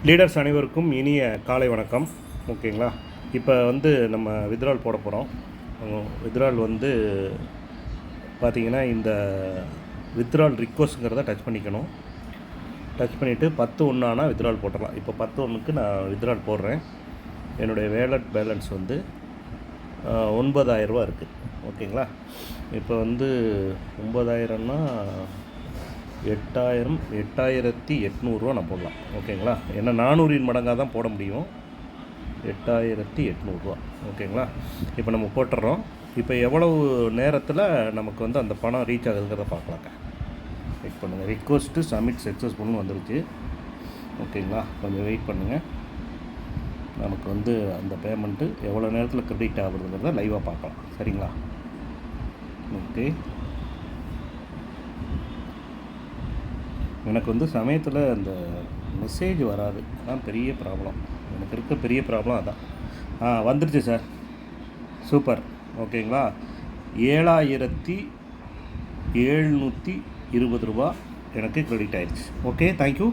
Leaders அனைவருக்கும் இனிய காலை வணக்கம். ஓகேங்களா? இப்போ நம்ம வித்ட்ரால் போட போகிறோம். வித்ட்ரால் பார்த்திங்கன்னா இந்த வித்ட்ரால் ரிக்வஸ்ட்ங்கிறத டச் பண்ணிக்கணும். டச் பண்ணிவிட்டு 10/1 ஆனால் வித்ட்ரால் போட்டுடலாம். இப்போ 10/1க்கு நான் வித்ட்ரால் போடுறேன். என்னுடைய வேலட் பேலன்ஸ் 9,000 இருக்குது. ஓகேங்களா? இப்போ 9,000ன்னா 8,800 நான் போடலாம். ஓகேங்களா? ஏன்னா 400 மடங்காக தான் போட முடியும். 8,800. ஓகேங்களா? இப்போ நம்ம போட்டுடுறோம். இப்போ எவ்வளவு நேரத்தில் நமக்கு அந்த பணம் ரீச் ஆகுதுங்கிறத பார்க்கலாங்க. வெயிட் பண்ணுங்கள். ரிக்வஸ்ட்டு சப்மிட் சக்ஸஸ்ஃபுல்னு வந்துருச்சு. ஓகேங்களா? கொஞ்சம் வெயிட் பண்ணுங்கள். நமக்கு அந்த பேமெண்ட்டு எவ்வளோ நேரத்தில் கிரெடிட் ஆகுதுங்கிறத லைவாக பார்க்கலாம். சரிங்களா? ஓகே. எனக்கு சமயத்தில் அந்த மெசேஜ் வராது. அதான் பெரிய ப்ராப்ளம். எனக்கு இருக்க பெரிய ப்ராப்ளம் அதான். வந்துடுச்சு சார். சூப்பர். ஓகேங்களா? 7,720 ரூபா எனக்கு கிரெடிட் ஆயிடுச்சு. Okay, thank you.